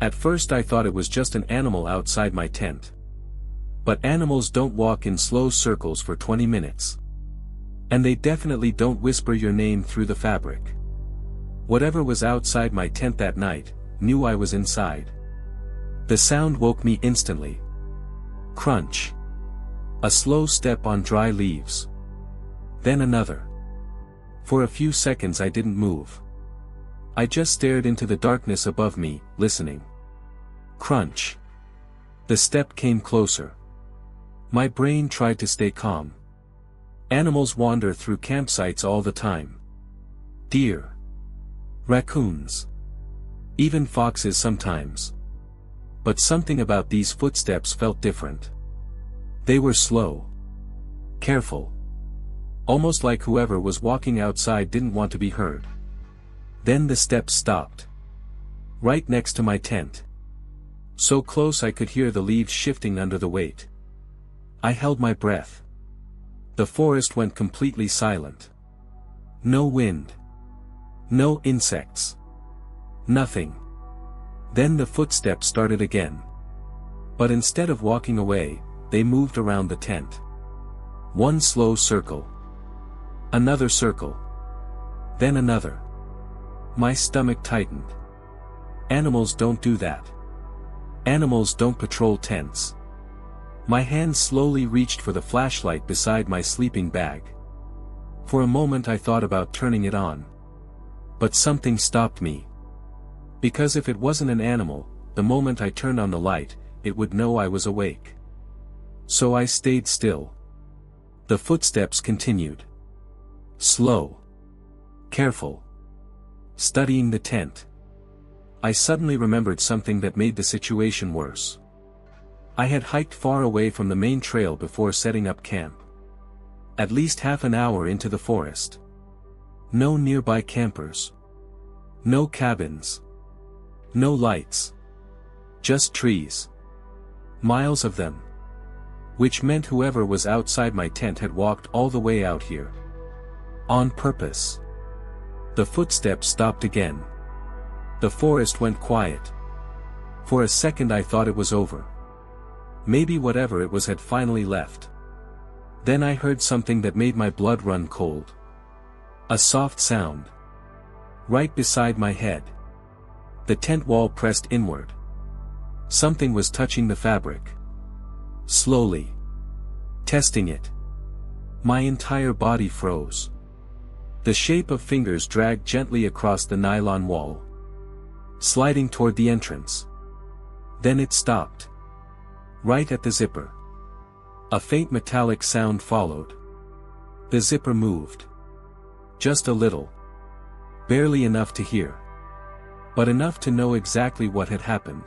At first I thought it was just an animal outside my tent. But animals don't walk in slow circles for 20 minutes. And they definitely don't whisper your name through the fabric. Whatever was outside my tent that night, knew I was inside. The sound woke me instantly. Crunch. A slow step on dry leaves. Then another. For a few seconds I didn't move. I just stared into the darkness above me, listening. Crunch. The step came closer. My brain tried to stay calm. Animals wander through campsites all the time. Deer. Raccoons. Even foxes sometimes. But something about these footsteps felt different. They were slow. Careful. Almost like whoever was walking outside didn't want to be heard. Then the steps stopped. Right next to my tent. So close I could hear the leaves shifting under the weight. I held my breath. The forest went completely silent. No wind. No insects. Nothing. Then the footsteps started again. But instead of walking away, they moved around the tent. One slow circle. Another circle. Then another. My stomach tightened. Animals don't do that. Animals don't patrol tents. My hand slowly reached for the flashlight beside my sleeping bag. For a moment I thought about turning it on. But something stopped me. Because if it wasn't an animal, the moment I turned on the light, it would know I was awake. So I stayed still. The footsteps continued. Slow. Careful. Studying the tent. I suddenly remembered something that made the situation worse. I had hiked far away from the main trail before setting up camp. At least half an hour into the forest. No nearby campers. No cabins. No lights. Just trees. Miles of them. Which meant whoever was outside my tent had walked all the way out here. On purpose. The footsteps stopped again. The forest went quiet. For a second I thought it was over. Maybe whatever it was had finally left. Then I heard something that made my blood run cold. A soft sound. Right beside my head. The tent wall pressed inward. Something was touching the fabric. Slowly. Testing it. My entire body froze. The shape of fingers dragged gently across the nylon wall. Sliding toward the entrance. Then it stopped. Right at the zipper. A faint metallic sound followed. The zipper moved. Just a little. Barely enough to hear. But enough to know exactly what had happened.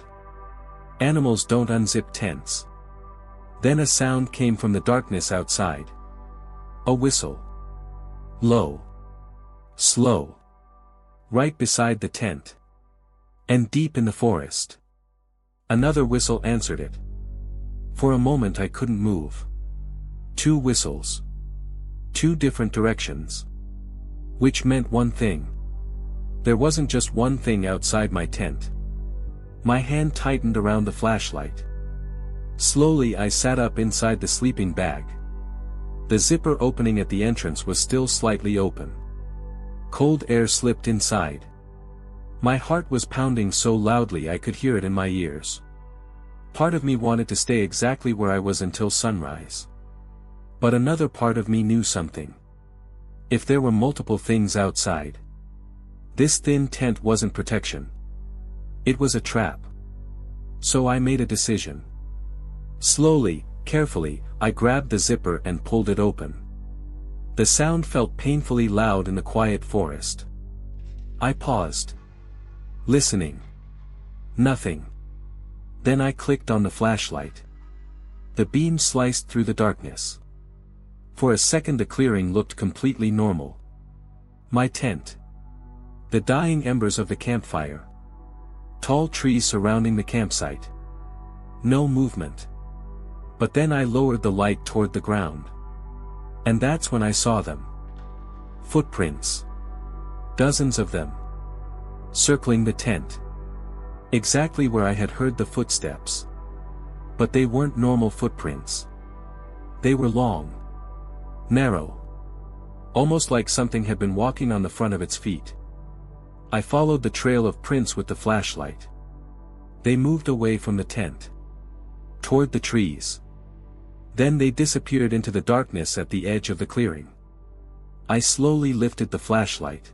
Animals don't unzip tents. Then a sound came from the darkness outside. A whistle. Low. Slow. Right beside the tent. And deep in the forest. Another whistle answered it. For a moment I couldn't move. Two whistles. Two different directions. Which meant one thing. There wasn't just one thing outside my tent. My hand tightened around the flashlight. Slowly I sat up inside the sleeping bag. The zipper opening at the entrance was still slightly open. Cold air slipped inside. My heart was pounding so loudly I could hear it in my ears. Part of me wanted to stay exactly where I was until sunrise. But another part of me knew something. If there were multiple things outside, this thin tent wasn't protection. It was a trap. So I made a decision. Slowly, carefully, I grabbed the zipper and pulled it open. The sound felt painfully loud in the quiet forest. I paused. Listening. Nothing. Then I clicked on the flashlight. The beam sliced through the darkness. For a second the clearing looked completely normal. My tent. The dying embers of the campfire. Tall trees surrounding the campsite. No movement. But then I lowered the light toward the ground. And that's when I saw them. Footprints. Dozens of them. Circling the tent. Exactly where I had heard the footsteps. But they weren't normal footprints. They were long. Narrow. Almost like something had been walking on the front of its feet. I followed the trail of prints with the flashlight. They moved away from the tent. Toward the trees. Then they disappeared into the darkness at the edge of the clearing. I slowly lifted the flashlight.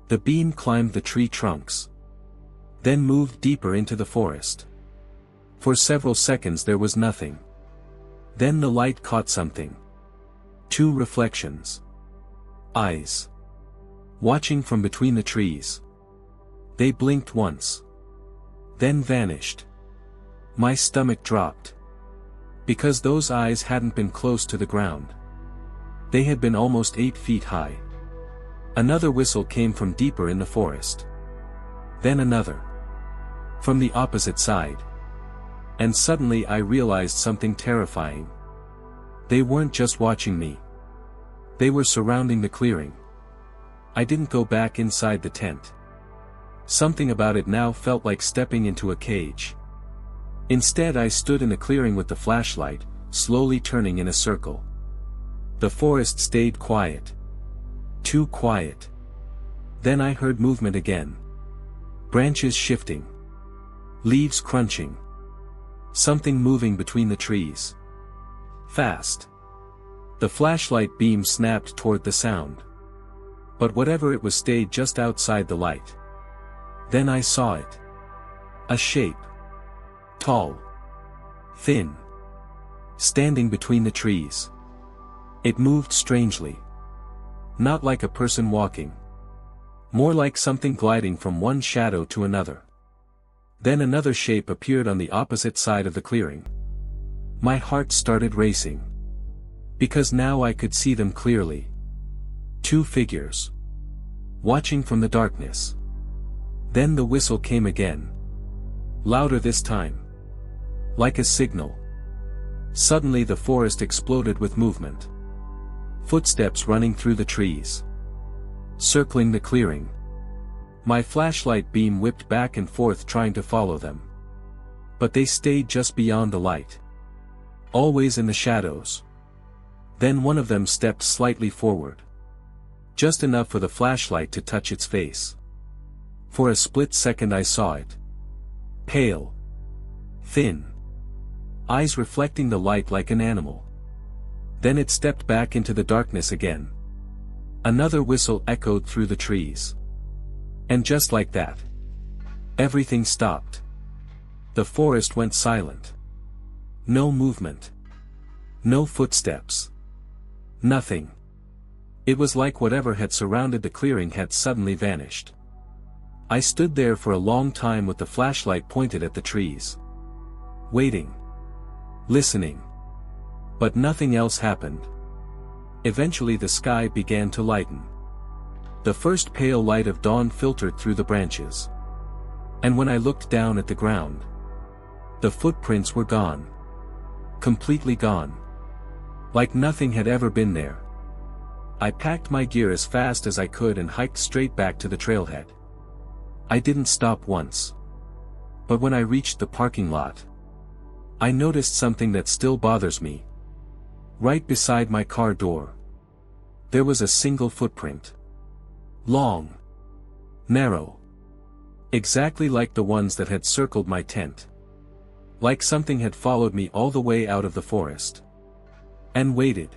The beam climbed the tree trunks. Then moved deeper into the forest. For several seconds there was nothing. Then the light caught something. Two reflections. Eyes. Watching from between the trees. They blinked once. Then vanished. My stomach dropped. Because those eyes hadn't been close to the ground. They had been almost 8 feet high. Another whistle came from deeper in the forest. Then another. From the opposite side. And suddenly I realized something terrifying. They weren't just watching me. They were surrounding the clearing. I didn't go back inside the tent. Something about it now felt like stepping into a cage. Instead I stood in the clearing with the flashlight, slowly turning in a circle. The forest stayed quiet. Too quiet. Then I heard movement again. Branches shifting. Leaves crunching. Something moving between the trees. Fast. The flashlight beam snapped toward the sound. But whatever it was stayed just outside the light. Then I saw it. A shape. Tall. Thin. Standing between the trees. It moved strangely. Not like a person walking. More like something gliding from one shadow to another. Then another shape appeared on the opposite side of the clearing. My heart started racing. Because now I could see them clearly. Two figures. Watching from the darkness. Then the whistle came again. Louder this time. Like a signal. Suddenly the forest exploded with movement. Footsteps running through the trees. Circling the clearing. My flashlight beam whipped back and forth trying to follow them. But they stayed just beyond the light. Always in the shadows. Then one of them stepped slightly forward. Just enough for the flashlight to touch its face. For a split second I saw it. Pale. Thin. Eyes reflecting the light like an animal. Then it stepped back into the darkness again. Another whistle echoed through the trees. And just like that, everything stopped. The forest went silent. No movement. No footsteps. Nothing. It was like whatever had surrounded the clearing had suddenly vanished. I stood there for a long time with the flashlight pointed at the trees. Waiting. Listening. But nothing else happened. Eventually the sky began to lighten. The first pale light of dawn filtered through the branches. And when I looked down at the ground, the footprints were gone. Completely gone. Like nothing had ever been there. I packed my gear as fast as I could and hiked straight back to the trailhead. I didn't stop once. But when I reached the parking lot, I noticed something that still bothers me. Right beside my car door, there was a single footprint. Long. Narrow. Exactly like the ones that had circled my tent. Like something had followed me all the way out of the forest. And waited.